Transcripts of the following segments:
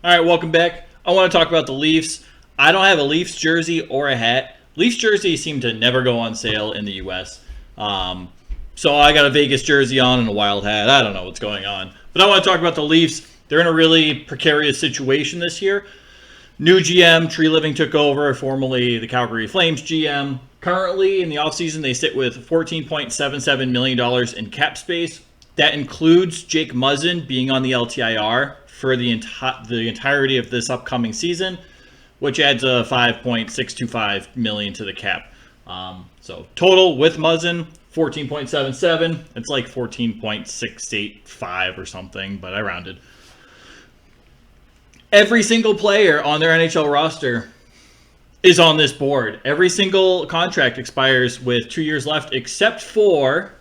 All right, welcome back. I want to talk about the Leafs. I don't have a Leafs jersey or a hat. Leafs jerseys seem to never go on sale in the U.S. So I got a Vegas jersey on and a Wild hat. I don't know what's going on. But I want to talk about the Leafs. They're in a really precarious situation this year. New GM, Tree Living took over, formerly the Calgary Flames GM. Currently, in the offseason, they sit with $14.77 million in cap space. That includes Jake Muzzin being on the LTIR for the entirety of this upcoming season, which adds a $5.625 million to the cap. So total with Muzzin, 14.77. It's like 14.685 or something, but I rounded. Every single player on their NHL roster is on this board. Every single contract expires with 2 years left, except for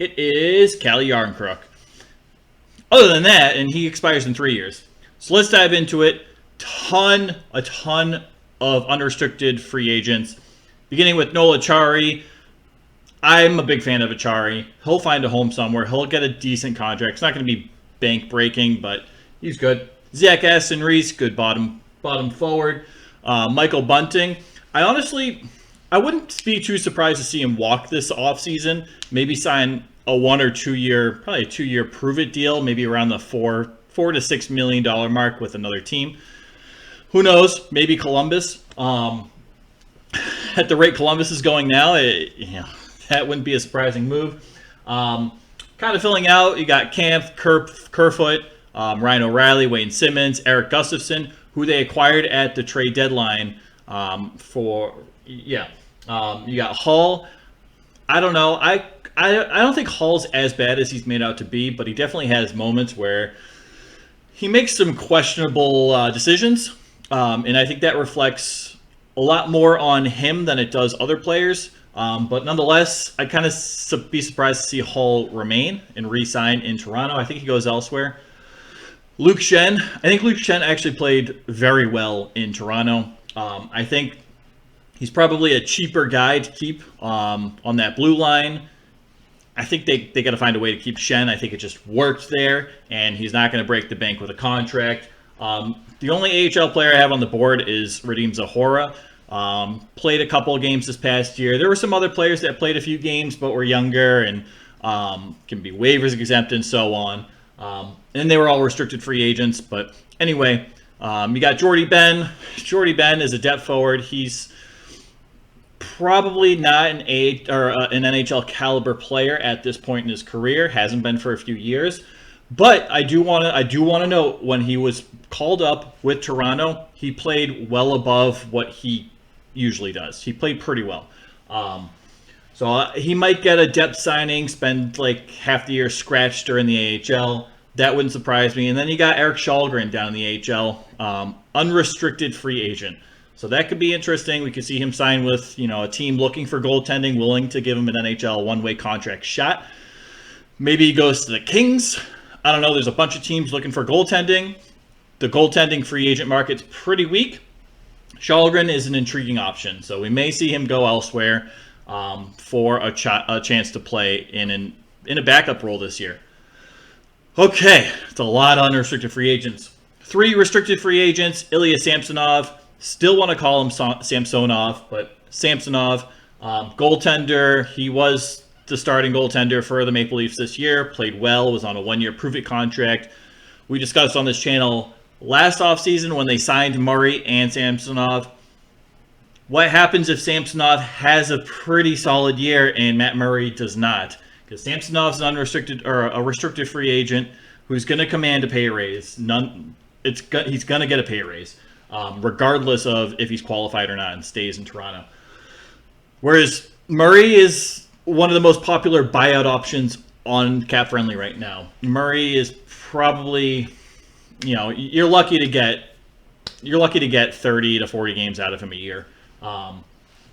it is Calle Yarncrook. Other than that, and he expires in 3 years. So let's dive into it. A ton of unrestricted free agents. Beginning with Noel Acciari. I'm a big fan of Acciari. He'll find a home somewhere. He'll get a decent contract. It's not going to be bank breaking, but he's good. Zach Aston Reese, good bottom forward. Michael Bunting. I wouldn't be too surprised to see him walk this offseason. Maybe sign a 1 or 2 year, probably a 2 year prove it deal, maybe around the $4 to $6 million mark with another team. Who knows? Maybe Columbus. At the rate Columbus is going now, that wouldn't be a surprising move. Kind of filling out, you got Kampf, Kerfoot, Ryan O'Reilly, Wayne Simmons, Eric Gustafson, who they acquired at the trade deadline. You got Hall. I don't know. I don't think Hall's as bad as he's made out to be, but he definitely has moments where he makes some questionable decisions, and I think that reflects a lot more on him than it does other players. But nonetheless, I'd kind of be surprised to see Hall remain and re-sign in Toronto. I think he goes elsewhere. Luke Schenn. I think Luke Schenn actually played very well in Toronto. I think he's probably a cheaper guy to keep on that blue line. I think they got to find a way to keep Schenn. I think it just worked there, and he's not going to break the bank with a contract. The only AHL player I have on the board is Radim Zahora. Played a couple of games this past year. There were some other players that played a few games but were younger and can be waivers exempt and so on. And they were all restricted free agents. But anyway, you got Jordy Ben. Jordy Ben is a depth forward. He's probably not an NHL caliber player at this point in his career. Hasn't been for a few years. But I do want to note when he was called up with Toronto, he played well above what he usually does. He played pretty well. So he might get a depth signing, spend like half the year scratched during the AHL. That wouldn't surprise me. And then you got Eric Kallgren down in the AHL, unrestricted free agent. So that could be interesting. We could see him sign with a team looking for goaltending, willing to give him an NHL one-way contract shot. Maybe he goes to the Kings. I don't know. There's a bunch of teams looking for goaltending. The goaltending free agent market's pretty weak. Kallgren is an intriguing option, so we may see him go elsewhere for a chance to play in a backup role this year. Okay, it's a lot of unrestricted free agents. 3 restricted free agents. Ilya Samsonov. Still want to call him Samsonov, but Samsonov, goaltender. He was the starting goaltender for the Maple Leafs this year. Played well. Was on a 1-year prove-it contract. We discussed on this channel last offseason when they signed Murray and Samsonov. What happens if Samsonov has a pretty solid year and Matt Murray does not? Because Samsonov's an unrestricted or a restricted free agent who's going to command a pay raise. He's going to get a pay raise, regardless of if he's qualified or not, and stays in Toronto. Whereas Murray is one of the most popular buyout options on Cap Friendly right now. Murray is probably, you're lucky to get 30 to 40 games out of him a year.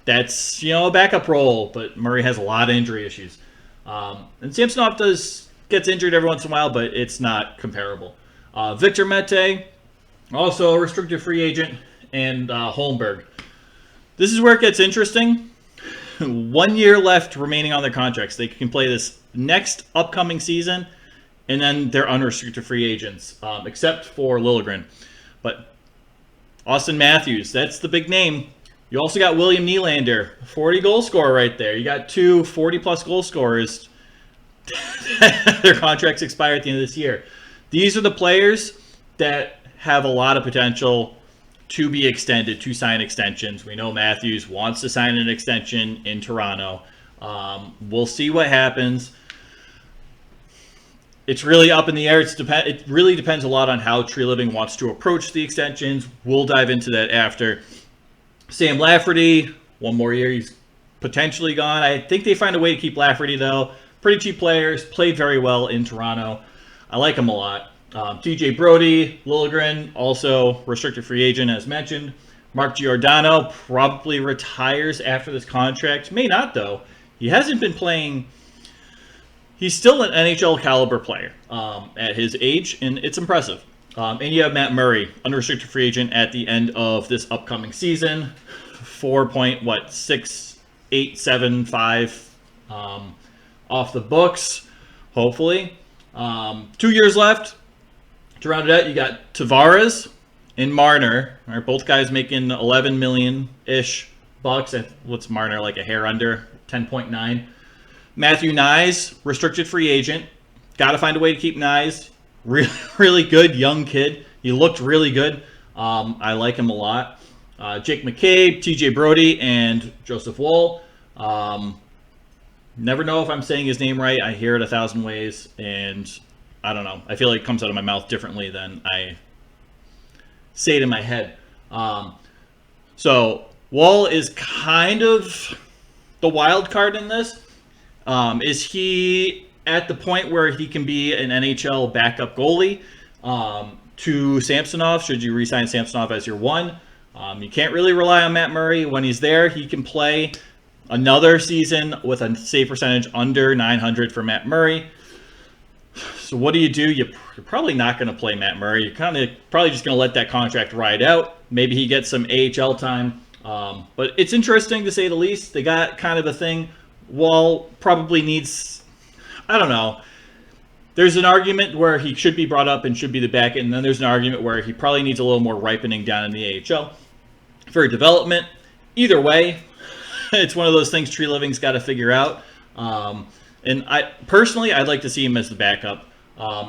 That's a backup role, but Murray has a lot of injury issues. And Samsonov gets injured every once in a while, but it's not comparable. Victor Mete, also a restricted free agent, and Holmberg. This is where it gets interesting. 1 year left remaining on their contracts. They can play this next upcoming season, and then they're unrestricted free agents, except for Liljegren. But Austin Matthews, that's the big name. You also got William Nylander, 40 goal scorer right there. You got two 40-plus goal scorers. Their contracts expire at the end of this year. These are the players that have a lot of potential to be extended, to sign extensions. We know Matthews wants to sign an extension in Toronto. We'll see what happens. It's really up in the air. It really depends a lot on how Tree Living wants to approach the extensions. We'll dive into that after. Sam Lafferty, one more year, he's potentially gone. I think they find a way to keep Lafferty, though. Pretty cheap players, played very well in Toronto. I like him a lot. TJ Brody, Liljegren, also restricted free agent, as mentioned. Mark Giordano probably retires after this contract. May not, though. He hasn't been playing. He's still an NHL caliber player at his age, and it's impressive. And you have Matt Murray, unrestricted free agent at the end of this upcoming season. 4.6875 off the books, hopefully. 2 years left. To round it out, you got Tavares and Marner. All right, both guys making 11 million-ish bucks. What's Marner, like a hair under? 10.9. Matthew Nyes, restricted free agent. Got to find a way to keep Nyes. Really, really good young kid. He looked really good. I like him a lot. Jake McCabe, TJ Brody, and Joseph Woll. Never know if I'm saying his name right. I hear it 1,000 ways, and I don't know. I feel like it comes out of my mouth differently than I say it in my head. So Woll is kind of the wild card in this. Is he at the point where he can be an NHL backup goalie to Samsonov? Should you re-sign Samsonov as your one? You can't really rely on Matt Murray. When he's there, he can play another season with a save percentage under 900 for Matt Murray. So what do? You're probably not going to play Matt Murray. You're kind of probably just going to let that contract ride out. Maybe he gets some AHL time. But it's interesting to say the least. They got kind of a thing. Wall probably needs, I don't know. There's an argument where he should be brought up and should be the back end, and then there's an argument where he probably needs a little more ripening down in the AHL for development. Either way, it's one of those things Tree Living's got to figure out. And I'd like to see him as the backup.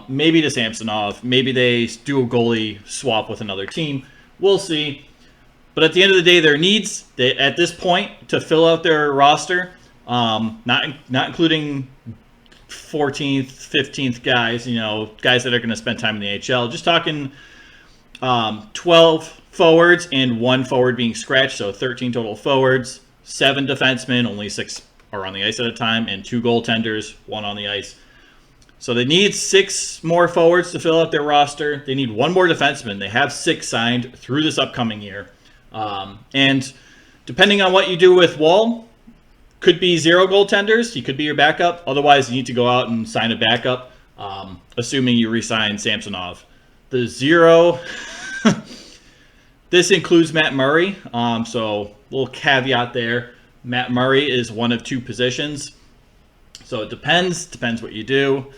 Maybe to Samsonov. Maybe they do a goalie swap with another team. We'll see. But at the end of the day, their needs, at this point, to fill out their roster, not including 14th, 15th guys, guys that are going to spend time in the AHL. Just talking 12 forwards and one forward being scratched, so 13 total forwards, 7 defensemen, only 6 are on the ice at a time, and 2 goaltenders, 1 on the ice. So they need 6 more forwards to fill out their roster. They need 1 more defenseman. They have 6 signed through this upcoming year. And depending on what you do with Wall, could be 0 goaltenders. He could be your backup. Otherwise, you need to go out and sign a backup, assuming you re-sign Samsonov. The 0, this includes Matt Murray. So a little caveat there. Matt Murray is one of 2 positions. So it depends what you do.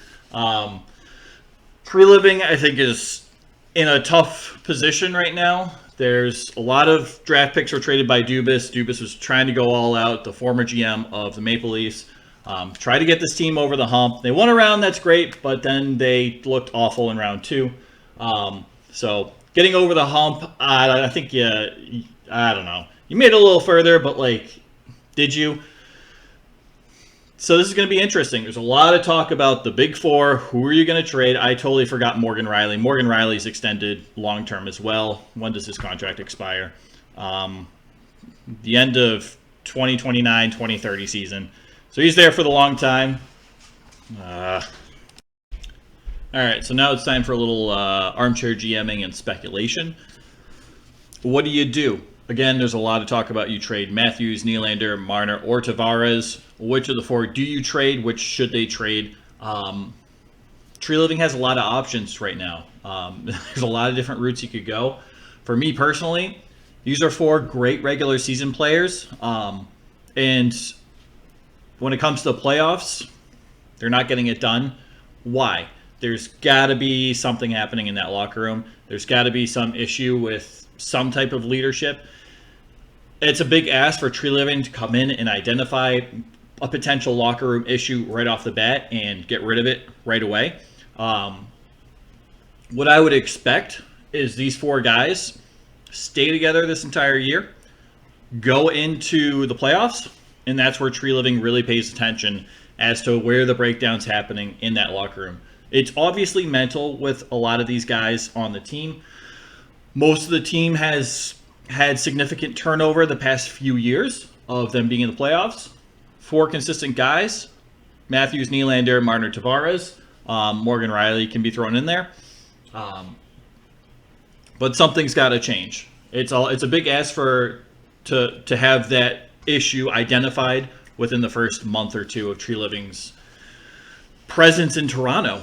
Tree Living, I think, is in a tough position right now. There's a lot of draft picks were traded by Dubas. Dubas was trying to go all out, the former GM of the Maple Leafs. Try to get this team over the hump. They won a round, that's great, but then they looked awful in round 2. So getting over the hump, I think I don't know. You made it a little further, but did you? So this is going to be interesting. There's a lot of talk about the Big Four. Who are you going to trade? I totally forgot Morgan Riley. Morgan Riley's extended long-term as well. When does his contract expire? The end of 2029, 2030 season. So he's there for the long time. All right, so now it's time for a little armchair GMing and speculation. What do you do? Again, there's a lot of talk about you trade Matthews, Nylander, Marner, or Tavares. Which of the 4 do you trade? Which should they trade? Tree Living has a lot of options right now. There's a lot of different routes you could go. For me personally, these are 4 great regular season players. And when it comes to the playoffs, they're not getting it done. Why? There's got to be something happening in that locker room. There's got to be some issue with some type of leadership. It's a big ask for Tree Living to come in and identify a potential locker room issue right off the bat and get rid of it right away. What I would expect is these four guys stay together this entire year, go into the playoffs, and that's where Tree Living really pays attention as to where the breakdown's happening in that locker room. It's obviously mental with a lot of these guys on the team. Most of the team has had significant turnover the past few years of them being in the playoffs. Four consistent guys: Matthews, Nylander, Marner, Tavares. Morgan Riley can be thrown in there. But something's got to change. It's a big ask to have that issue identified within the first month or two of Tree Living's presence in Toronto.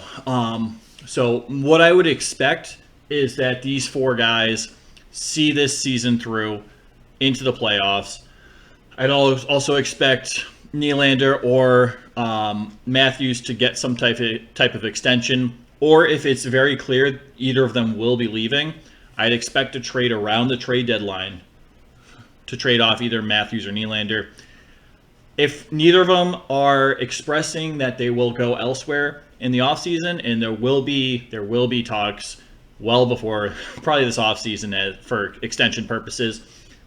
So what I would expect is that these four guys see this season through into the playoffs. I'd also expect Nylander or Matthews to get some type of extension, or if it's very clear either of them will be leaving, I'd expect a trade around the trade deadline to trade off either Matthews or Nylander. If neither of them are expressing that they will go elsewhere in the offseason, and there will be talks well before probably this offseason for extension purposes,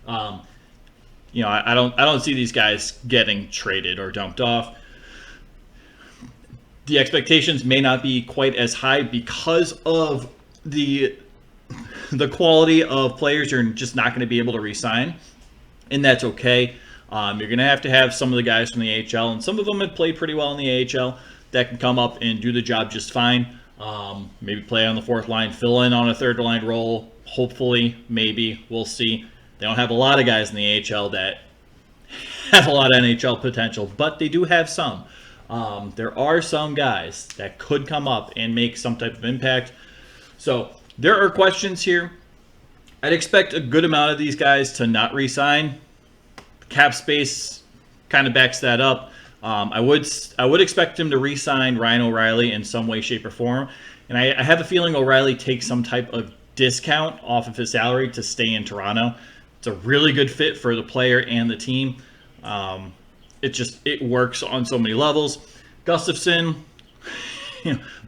I don't see these guys getting traded or dumped off. The expectations may not be quite as high because of the quality of players you're just not going to be able to re-sign, and that's okay. You're going to have some of the guys from the AHL, and some of them have played pretty well in the AHL, that can come up and do the job just fine. Maybe play on the fourth line, fill in on a third line role, hopefully, maybe. We'll see. They don't have a lot of guys in the AHL that have a lot of NHL potential, but they do have some. There are some guys that could come up and make some type of impact. So there are questions here. I'd expect a good amount of these guys to not re-sign. Cap space kind of backs that up. I would expect him to re-sign Ryan O'Reilly in some way, shape, or form. And I have a feeling O'Reilly takes some type of discount off of his salary to stay in Toronto. It's a really good fit for the player and the team. It works on so many levels. Gustafsson,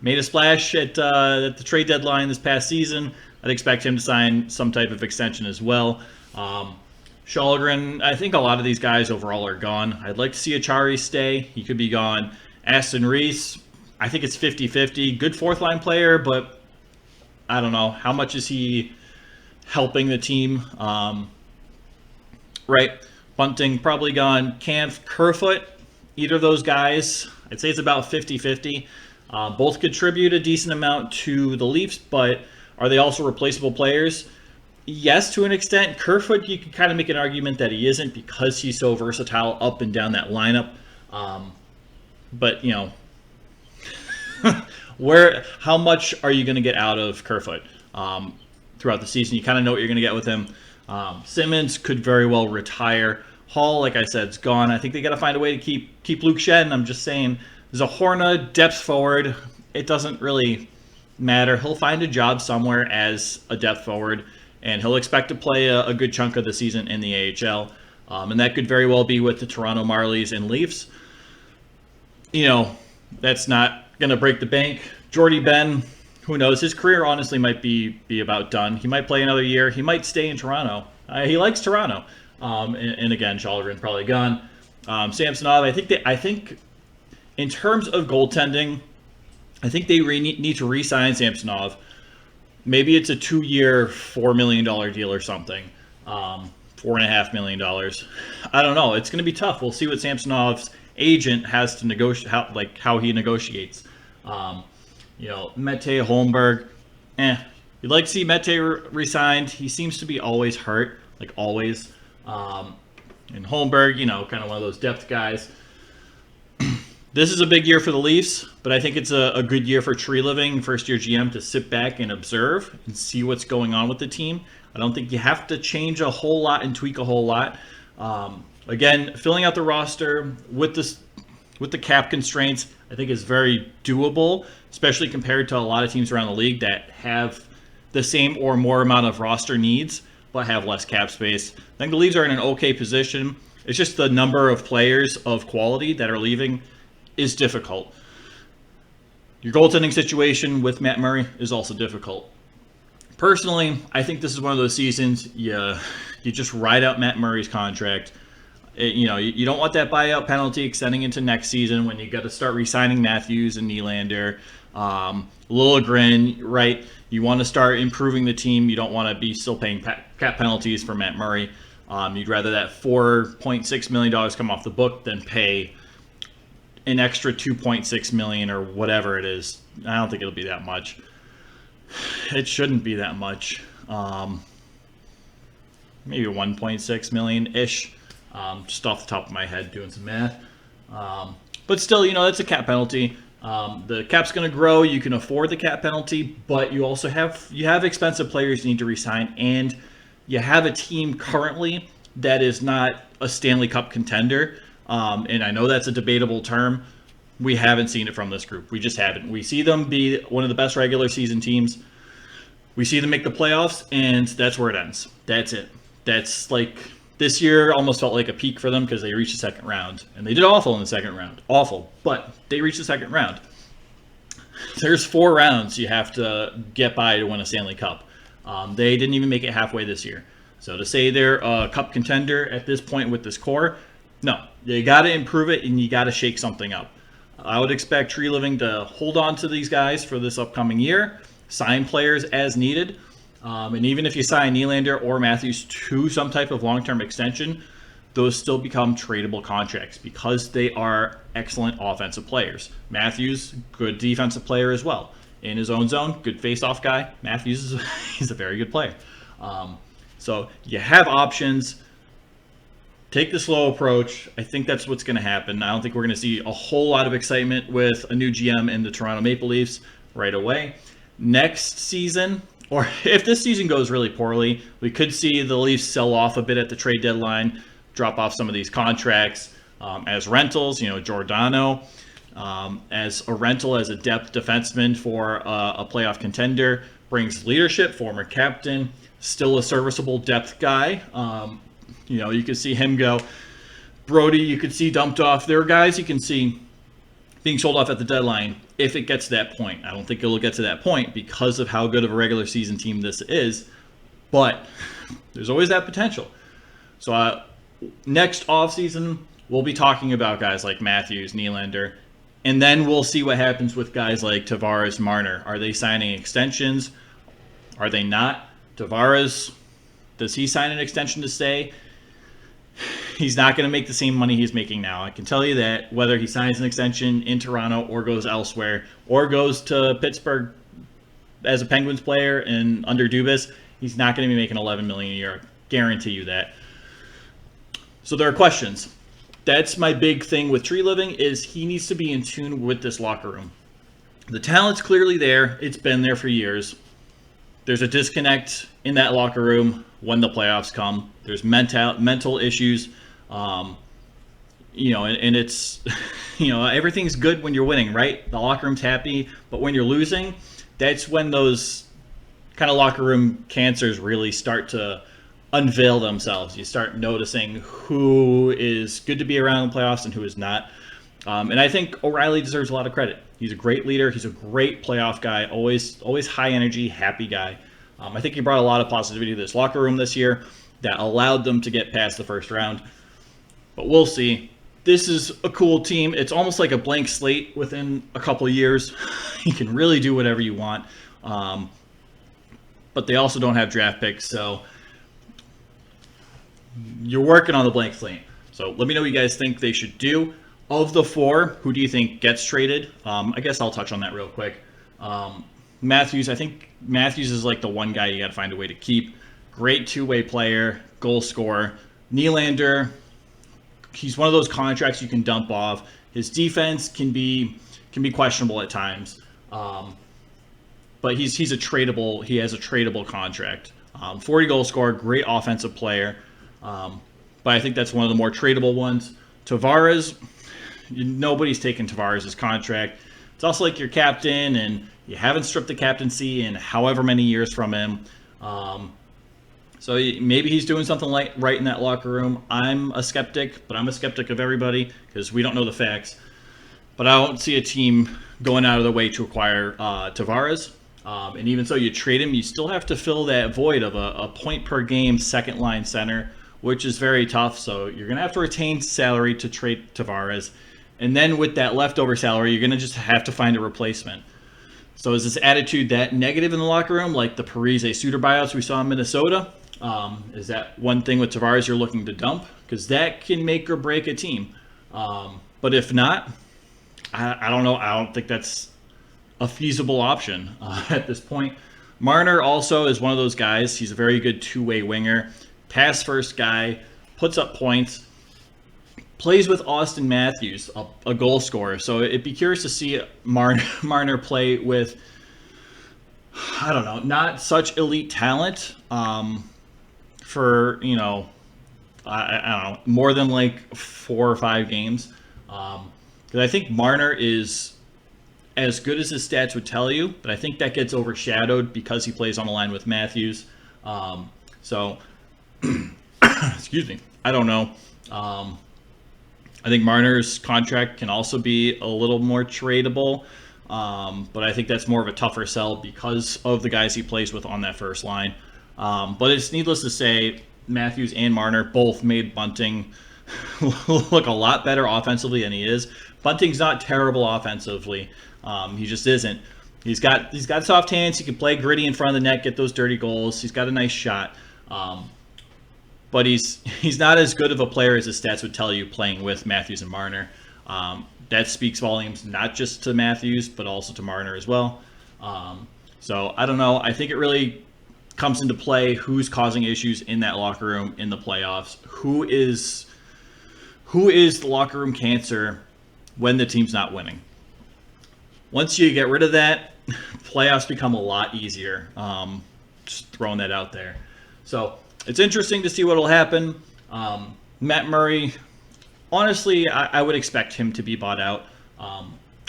made a splash at the trade deadline this past season. I'd expect him to sign some type of extension as well. Shalgren, I think a lot of these guys overall are gone. I'd like to see Achari stay. He could be gone. Aston Reese, I think it's 50-50. Good fourth-line player, but I don't know. How much is he helping the team? Right. Bunting, probably gone. Kampf, Kerfoot, either of those guys, I'd say it's about 50-50. Both contribute a decent amount to the Leafs, but are they also replaceable players? Yes, to an extent. Kerfoot, you could kind of make an argument that he isn't because he's so versatile up and down that lineup. But, how much are you going to get out of Kerfoot throughout the season? You kind of know what you're going to get with him. Simmons could very well retire. Hall, like I said, is gone. I think they got to find a way to keep Luke Shen. I'm just saying, Zahorna, depth forward, it doesn't really matter. He'll find a job somewhere as a depth forward, and he'll expect to play a good chunk of the season in the AHL. And that could very well be with the Toronto Marlies and Leafs. That's not going to break the bank. Jordy Ben, who knows? His career honestly might be about done. He might play another year. He might stay in Toronto. He likes Toronto. And again, Shalgren probably gone. Samsonov, I think in terms of goaltending, I think they need to re-sign Samsonov. Maybe it's a 2-year, $4 million deal or something. $4.5 million. I don't know. It's going to be tough. We'll see what Samsonov's agent has to negotiate, how he negotiates. Mete Holmberg, you'd like to see Mete re-signed. He seems to be always hurt, always. And Holmberg, kind of one of those depth guys. This is a big year for the Leafs, but I think it's a good year for Tree Living, first-year GM, to sit back and observe and see what's going on with the team. I don't think you have to change a whole lot and tweak a whole lot. Again, filling out the roster with the cap constraints, I think is very doable, especially compared to a lot of teams around the league that the same or more amount of roster needs, but have less cap space. I think the Leafs are in an okay position. It's just the number of players of quality that are leaving is difficult. Your goaltending situation with Matt Murray is also difficult. Personally, I think this is one of those seasons you just ride out Matt Murray's contract. You don't want that buyout penalty extending into next season when you got to start re-signing Matthews and Nylander. Liljegren, right? You want to start improving the team. You don't want to be still paying cap penalties for Matt Murray. You'd rather that $4.6 million come off the book than pay an extra $2.6 million or whatever it is. I don't think it'll be that much. It shouldn't be that much. Maybe $1.6 million-ish. Just off the top of my head, doing some math. But still, that's a cap penalty. The cap's going to grow. You can afford the cap penalty, but you also have expensive players you need to re-sign, and you have a team currently that is not a Stanley Cup contender. And I know that's a debatable term. We haven't seen it from this group. We just haven't. We see them be one of the best regular season teams. We see them make the playoffs, and that's where it ends. That's it. That's like this year almost felt like a peak for them because they reached the second round. And they did awful in the second round. Awful. But they reached the second round. There's 4 rounds you have to get by to win a Stanley Cup. They didn't even make it halfway this year. So to say they're a cup contender at this point with this core, no. You got to improve it, and you got to shake something up. I would expect Tree Living to hold on to these guys for this upcoming year, sign players as needed, and even if you sign Nylander or Matthews to some type of long-term extension, those still become tradable contracts because they are excellent offensive players. Matthews, good defensive player as well. In his own zone, good face-off guy. Matthews, he's a very good player. So you have options. Take the slow approach. I think that's what's going to happen. I don't think we're going to see a whole lot of excitement with a new GM in the Toronto Maple Leafs right away. Next season, or if this season goes really poorly, we could see the Leafs sell off a bit at the trade deadline, drop off some of these contracts as rentals. Giordano as a rental as a depth defenseman for a playoff contender, brings leadership, former captain, still a serviceable depth guy. You could see him go. Brody, you could see dumped off. There are guys you can see being sold off at the deadline if it gets to that point. I don't think it'll get to that point because of how good of a regular season team this is, but there's always that potential. So next offseason, we'll be talking about guys like Matthews, Nylander, and then we'll see what happens with guys like Tavares, Marner. Are they signing extensions? Are they not? Tavares, does he sign an extension to stay? He's not going to make the same money he's making now. I can tell you that whether he signs an extension in Toronto or goes elsewhere or goes to Pittsburgh as a Penguins player and under Dubas, he's not going to be making $11 million a year. Guarantee you that. So there are questions. That's my big thing with Tree Living is he needs to be in tune with this locker room. The talent's clearly there. It's been there for years. There's a disconnect in that locker room when the playoffs come. There's mental issues, and it's, everything's good when you're winning, right? The locker room's happy, but when you're losing, that's when those kind of locker room cancers really start to unveil themselves. You start noticing who is good to be around in the playoffs and who is not. And I think O'Reilly deserves a lot of credit. He's a great leader. He's a great playoff guy. Always high energy, happy guy. I think he brought a lot of positivity to this locker room this year that allowed them to get past the first round. But we'll see. This is a cool team. It's almost like a blank slate within a couple of years. You can really do whatever you want. But they also don't have draft picks, so you're working on the blank slate. So let me know what you guys think they should do. Of the 4, who do you think gets traded? I guess I'll touch on that real quick. Matthews, I think Matthews is like the one guy you got to find a way to keep. Great two-way player, goal scorer. Nylander, he's one of those contracts you can dump off. His defense can be questionable at times, but he has a tradable contract. 40 goal scorer, great offensive player, but I think that's one of the more tradable ones. Tavares, nobody's taking Tavares' contract. it's also like your captain, and you haven't stripped the captaincy in however many years from him. So maybe he's doing something like right in that locker room. I'm a skeptic, but I'm a skeptic of everybody because we don't know the facts. But I don't see a team going out of the way to acquire Tavares. And even so, you trade him, you still have to fill that void of a point per game second line center, which is very tough. So you're going to have to retain salary to trade Tavares. And then with that leftover salary, you're going to just have to find a replacement. So is this attitude that negative in the locker room, like the Parise Suter buyouts we saw in Minnesota? Is that one thing with Tavares you're looking to dump? Because that can make or break a team. But if not, I don't know. I don't think that's a feasible option at this point. Marner also is one of those guys. He's a very good two-way winger. Pass first guy, puts up points, plays with Austin Matthews, a goal scorer. So it'd be curious to see Marner play with, I don't know, not such elite talent for, I don't know, more than like 4 or 5 games. Because I think Marner is as good as his stats would tell you, but I think that gets overshadowed because he plays on the line with Matthews. So, excuse me, I don't know. I think Marner's contract can also be a little more tradable, but I think that's more of a tougher sell because of the guys he plays with on that first line. But it's needless to say, Matthews and Marner both made Bunting look a lot better offensively than he is. Bunting's not terrible offensively. He just isn't. He's got soft hands. He can play gritty in front of the net, get those dirty goals. He's got a nice shot. But he's not as good of a player as his stats would tell you playing with Matthews and Marner. That speaks volumes not just to Matthews, but also to Marner as well. So I don't know. I think it really comes into play who's causing issues in that locker room in the playoffs. Who is the locker room cancer when the team's not winning? Once you get rid of that, playoffs become a lot easier. Just throwing that out there. So it's interesting to see what will happen. Matt Murray, honestly, I would expect him to be bought out.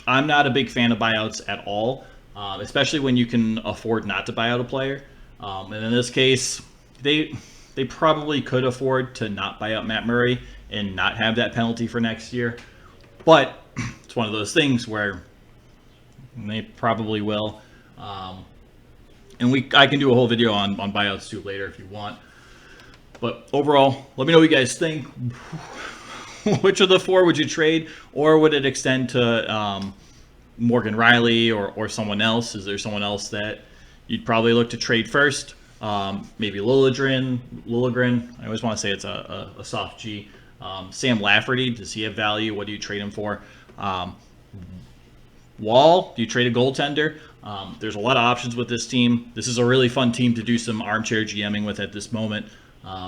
I'm not a big fan of buyouts at all, especially when you can afford not to buy out a player. And in this case, they probably could afford to not buy out Matt Murray and not have that penalty for next year. But it's one of those things where they probably will. And I can do a whole video on buyouts too later if you want. But overall, let me know what you guys think. Which of the 4 would you trade, or would it extend to Morgan Riley or someone else? Is there someone else that you'd probably look to trade first? Maybe Liljegren. I always want to say it's a soft G. Sam Lafferty, does he have value? What do you trade him for? Wall, do you trade a goaltender? There's a lot of options with this team. This is a really fun team to do some armchair GMing with at this moment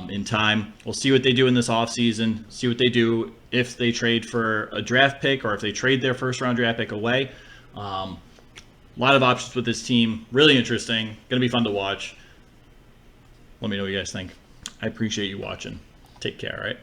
in time. We'll see what they do in this offseason, see what they do if they trade for a draft pick or if they trade their first-round draft pick away. A lot of options with this team. Really interesting. Going to be fun to watch. Let me know what you guys think. I appreciate you watching. Take care, all right?